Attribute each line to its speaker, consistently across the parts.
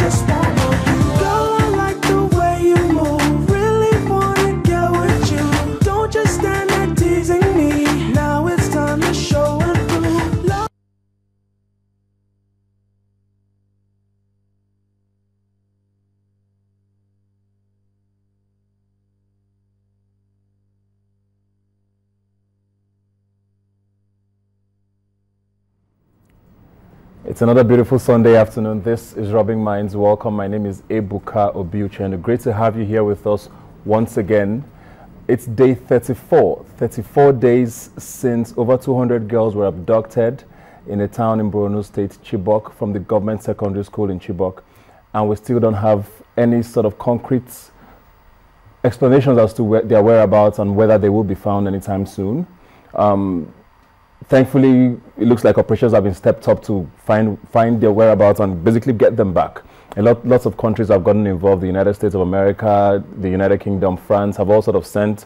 Speaker 1: just wanna you. Girl, I like the way you move. Really wanna get with you. Don't just stand there teasing me. Now it's time to show and prove. Love.
Speaker 2: It's another beautiful Sunday afternoon. This is Rubbin Minds. Welcome. My name is Abubakar Sadiq, and great to have you here with us once again. It's day 34. 34 days since over 200 girls were abducted in a town in Borno State, Chibok, from the government secondary school in Chibok. And we still don't have any sort of concrete explanations as to their whereabouts and whether they will be found anytime soon. Thankfully, it looks like operations have been stepped up to find their whereabouts and basically get them back. Lots of countries have gotten involved. The United States of America, the United Kingdom, France have all sort of sent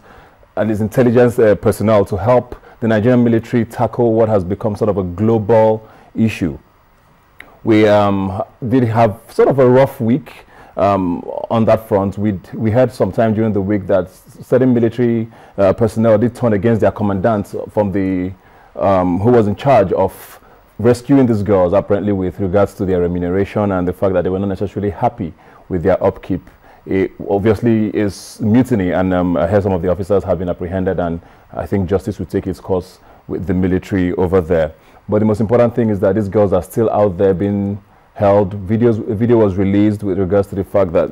Speaker 2: at least intelligence personnel to help the Nigerian military tackle what has become sort of a global issue. We did have sort of a rough week on that front. We heard sometime during the week that certain military personnel did turn against their commandant from the who was in charge of rescuing these girls, apparently with regards to their remuneration and the fact that they were not necessarily happy with their upkeep. It obviously is mutiny, and I heard some of the officers have been apprehended, and I think justice will take its course with the military over there. But the most important thing is that these girls are still out there being held. A video was released with regards to the fact that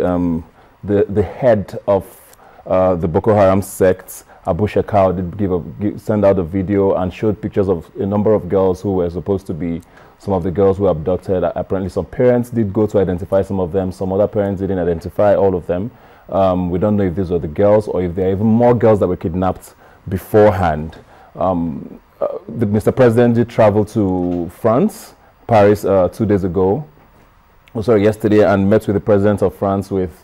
Speaker 2: the head of the Boko Haram sect, Abu Shekau, did send out a video and showed pictures of a number of girls who were supposed to be some of the girls who were abducted. Apparently some parents did go to identify some of them. Some other parents didn't identify all of them. We don't know if these were the girls or if there are even more girls that were kidnapped beforehand. Mr. President did travel to France, Paris, 2 days ago. Oh, sorry, yesterday, and met with the president of France, with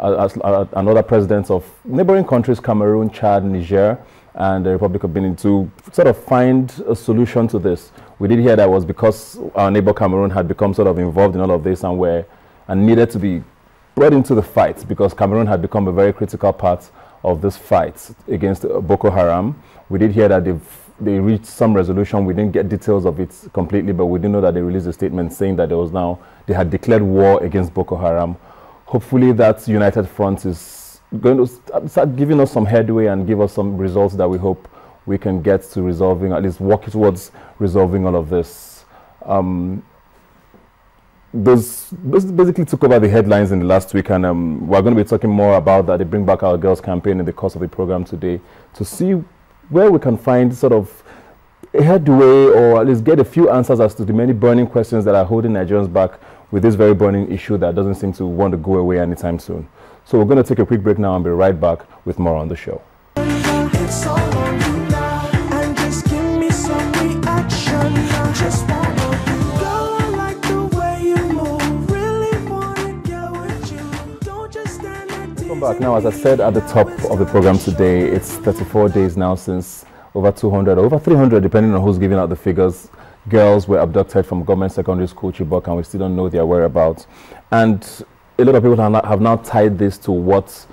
Speaker 2: and other presidents of neighboring countries, Cameroon, Chad, Niger, and the Republic of Benin, to sort of find a solution to this. We did hear that was because our neighbor Cameroon had become sort of involved in all of this and needed to be brought into the fight, because Cameroon had become a very critical part of this fight against Boko Haram. We did hear that they reached some resolution. We didn't get details of it completely, but we did know that they released a statement saying that they had declared war against Boko Haram. Hopefully that united front is going to start giving us some headway and give us some results that we hope we can get to resolving, at least work towards resolving all of this. Those basically took over the headlines in the last week, and we're going to be talking more about that, the Bring Back Our Girls campaign, in the course of the program today, to see where we can find sort of a headway, or at least get a few answers as to the many burning questions that are holding Nigerians back with this very burning issue that doesn't seem to want to go away anytime soon. So we're going to take a quick break now and be right back with more on the show.
Speaker 1: It's all on you now, and just give me some reaction. Just wanna you. Girl, I like the way you move. Really wanna get with you. Don't just stand there.
Speaker 2: Welcome back. Now, as I said at the top of the program today, it's 34 days now since over 200 or over 300, depending on who's giving out the figures, girls were abducted from government secondary school Chibok, and we still don't know their whereabouts. And a lot of people have now tied this to what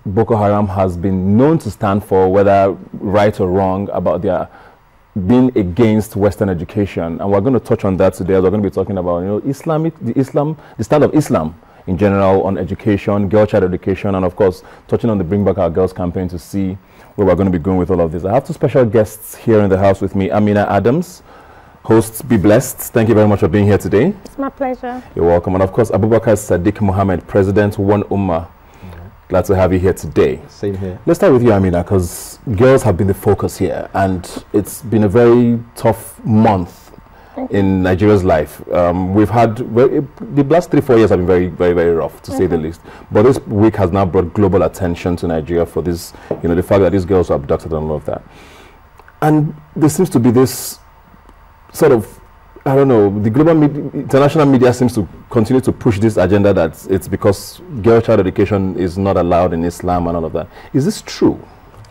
Speaker 2: Boko Haram has been known to stand for, whether right or wrong, about their being against Western education. And we're going to touch on that today, as we're going to be talking about, the stand of Islam in general on education, girl-child education, and of course touching on the Bring Back Our Girls campaign to see where we're going to be going with all of this. I have two special guests here in the house with me. Amina Adams, hosts, be blessed. Thank you very much for being here today.
Speaker 3: It's my pleasure.
Speaker 2: You're welcome. And of course, Abubakar Sadiq Muhammad, President, One Ummah. Glad to have you here today.
Speaker 4: Same here.
Speaker 2: Let's start with you, Amina, because girls have been the focus here, and it's been a very tough month in Nigeria's life. We've had, the last 3-4 years have been very, very, very rough, to say the least. But this week has now brought global attention to Nigeria for this, the fact that these girls were abducted and all of that. And there seems to be this sort of, I don't know, the global international media seems to continue to push this agenda that it's because girl child education is not allowed in Islam and all of that. Is this true?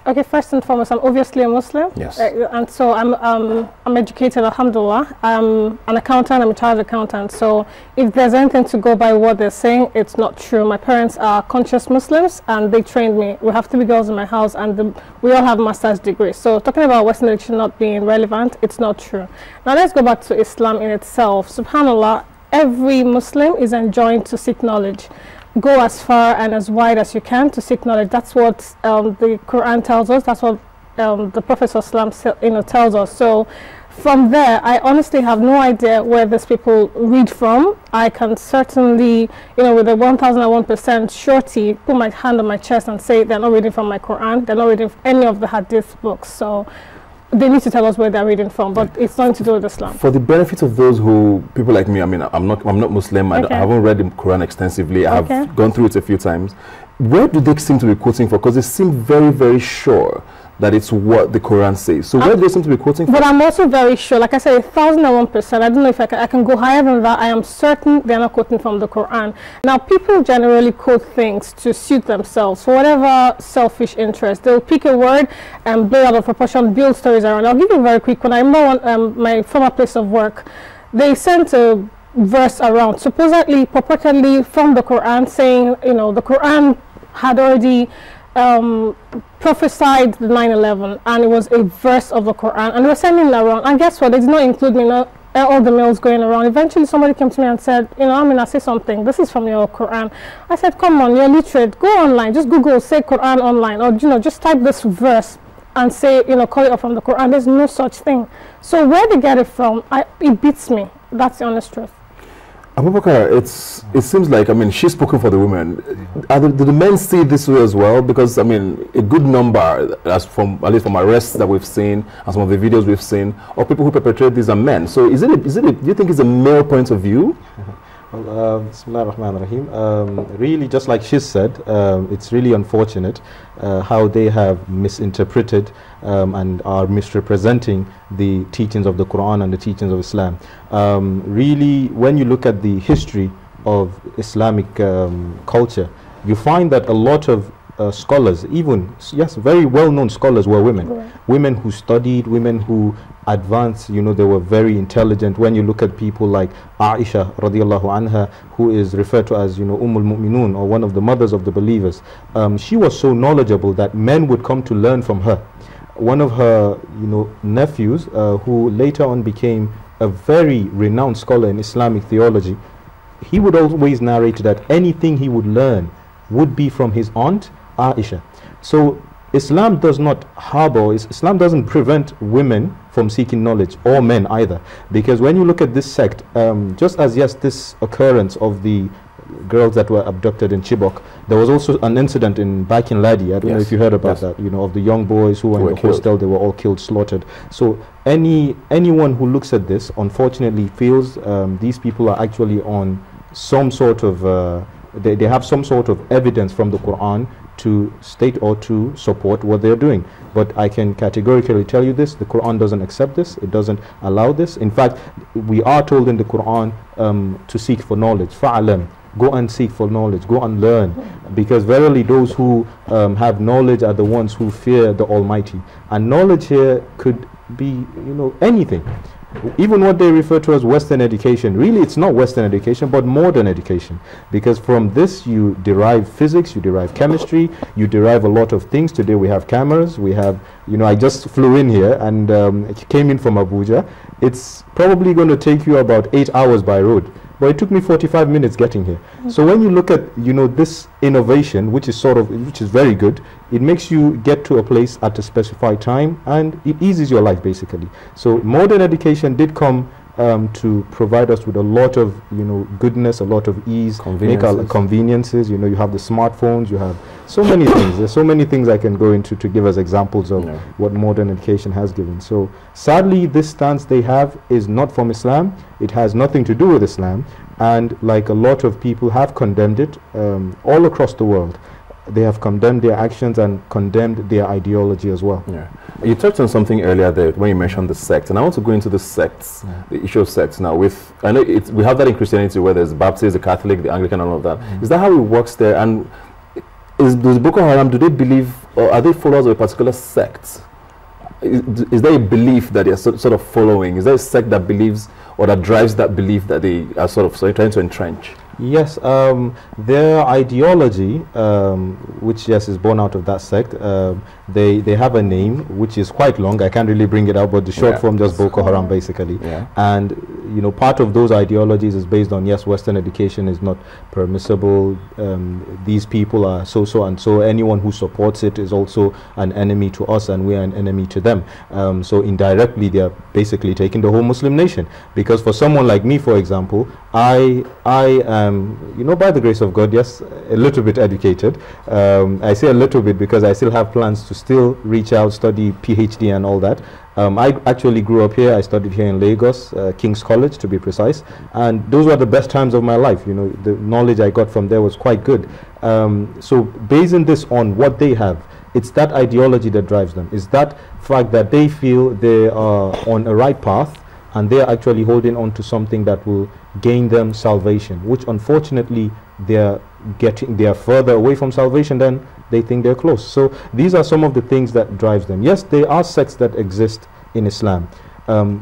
Speaker 3: Okay, first and foremost, I'm obviously a Muslim.
Speaker 2: Yes.
Speaker 3: And so I'm educated, alhamdulillah. I'm an accountant, I'm a chartered accountant. So if there's anything to go by what they're saying, it's not true. My parents are conscious Muslims and they trained me. We have 3 girls in my house and we all have master's degrees. So talking about Western education not being relevant, it's not true. Now let's go back to Islam in itself. SubhanAllah, every Muslim is enjoined to seek knowledge. Go as far and as wide as you can to seek knowledge. That's what the Quran tells us. That's what the Prophet ﷺ tells us. So from there, I honestly have no idea where these people read from. I can certainly, with a 1001% surety, put my hand on my chest and say they're not reading from my Quran. They're not reading any of the Hadith books. So they need to tell us where they're reading from, but it's nothing to do with Islam.
Speaker 2: For the benefit of those people like me, I mean, I'm not Muslim. I haven't read the Quran extensively. I have gone through it a few times. Where do they seem to be quoting for? Because they seem very, very sure that it's what the Quran says. So where do they seem to be quoting from?
Speaker 3: But I'm also very sure, like I said, 1001%. I don't know if I can go higher than that. I am certain they're not quoting from the Quran. Now, people generally quote things to suit themselves for whatever selfish interest. They'll pick a word and blow it out of proportion, build stories around. I'll give you a very quick one. I remember my former place of work, they sent a verse around, supposedly, purportedly from the Quran, saying, the Quran had already prophesied the 9/11, and it was a verse of the Quran, and they were sending it around. And guess what? They did not include me in all the mails going around. Eventually, somebody came to me and said, Amina, say something. This is from your Quran. I said, come on, you're literate. Go online. Just Google, say Quran online, or just type this verse and say, call it up from the Quran. There's no such thing. So where they get it from, it beats me. That's the honest truth.
Speaker 2: Abubakar, it seems like, she's spoken for the women. Do the men see it this way as well? Because, a good number, at least from arrests that we've seen and some of the videos we've seen, of people who perpetrate these are men. So do you think it's a male point of view?
Speaker 4: Well, Bismillah ar-Rahman ar-Rahim. Really, just like she said, it's really unfortunate how they have misinterpreted and are misrepresenting the teachings of the Quran and the teachings of Islam. Really, when you look at the history of Islamic culture, you find that a lot of scholars, even, yes, very well-known scholars were women. Right. Women who studied, women who advanced, they were very intelligent. When you look at people like Aisha radiallahu anha, who is referred to as, Ummul Mu'minun, or one of the mothers of the believers, she was so knowledgeable that men would come to learn from her. One of her, nephews, who later on became a very renowned scholar in Islamic theology, he would always narrate that anything he would learn would be from his aunt, Aisha. So Islam does not harbor, Islam doesn't prevent women from seeking knowledge, or men either. Because when you look at this sect, just as, yes, this occurrence of the girls that were abducted in Chibok, there was also an incident back in Ladi. I don't know if you heard about that, of the young boys who were in the hostel. They were all killed, slaughtered. So anyone who looks at this, unfortunately, feels these people are actually on some sort of, they have some sort of evidence from the Quran to state or to support what they're doing. But I can categorically tell you this: the Quran doesn't accept this. It doesn't allow this. In fact, we are told in the Quran to seek for knowledge. Fa'alam, go and seek for knowledge, go and learn, because verily those who have knowledge are the ones who fear the Almighty. And knowledge here could be, anything. Even what they refer to as Western education, really it's not Western education but modern education, because from this you derive physics, you derive chemistry, you derive a lot of things. Today we have cameras, we have, I just flew in here and came in from Abuja. It's probably going to take you about 8 hours by road, but it took me 45 minutes getting here. So when you look at, this innovation, which is very good, it makes you get to a place at a specified time, and it eases your life basically. So modern education did come to provide us with a lot of, goodness, a lot of ease, conveniences. You have the smartphones, you have so many things. There's so many things I can go into to give us examples of what modern education has given. So sadly, this stance they have is not from Islam. It has nothing to do with Islam, and like a lot of people have condemned it all across the world. They have condemned their actions and condemned their ideology as well. Yeah.
Speaker 2: You touched on something earlier there when you mentioned the sects, and I want to go into the sects, the issue of sects now. I know we have that in Christianity, where there's Baptist, the Catholic, the Anglican, and all of that. Is that how it works there? And Does Boko Haram, do they believe, or are they followers of a particular sect? Is there a belief that they are sort of following? Is there a sect that believes or that drives that belief that they are sort of trying to entrench?
Speaker 4: Yes, their ideology, which yes is born out of that sect, they have a name which is quite long. I can't really bring it out, but the short form just Boko Haram basically. Yeah. And you know, part of those ideologies is based on, yes, Western education is not permissible. These people are so and so. Anyone who supports it is also an enemy to us, and we are an enemy to them. So indirectly, they are basically taking the whole Muslim nation. Because for someone like me, for example, I am, you know, by the grace of God, yes, a little bit educated. I say a little bit because I still have plans to still reach out, study PhD and all that. I actually grew up here. I studied here in Lagos, King's College to be precise, and those were the best times of my life. You know, the knowledge I got from there was quite good. So basing this on what they have, it's that ideology that drives them. It's that fact that they feel they are on a right path, and they are actually holding on to something that will gain them salvation, which unfortunately they are further away from salvation than they think they're close. So these are some of the things that drives them. Yes, there are sects that exist in Islam.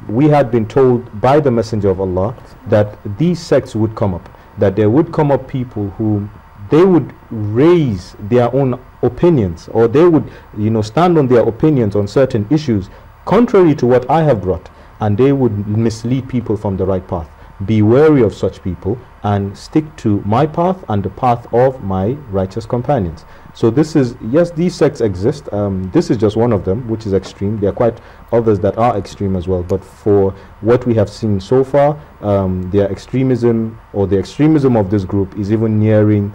Speaker 4: We had been told by the Messenger of Allah that these sects would come up, that there would come up people who they would raise their own opinions, or they would, you know, stand on their opinions on certain issues contrary to what I have brought, and they would mislead people from the right path. Be wary of such people and stick to my path and the path of my righteous companions. So this is, yes, these sects exist. This is just one of them, which is extreme. There are quite others that are extreme as well. But for what we have seen so far, their extremism, or the extremism of this group, is even nearing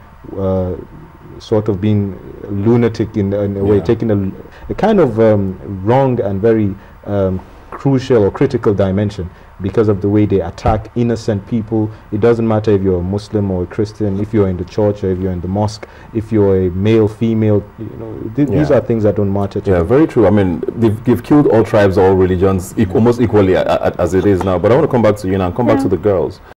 Speaker 4: sort of being lunatic in a way, taking a kind of wrong and very crucial or critical dimension, because of the way they attack innocent people. It doesn't matter if you're a Muslim or a Christian, if you're in the church or if you're in the mosque, if you're a male, female, you know, these are things that don't matter to them.
Speaker 2: Very true. I mean, they've killed all tribes, all religions, almost equally as it is now. But I want to come back to you now and come back to the girls.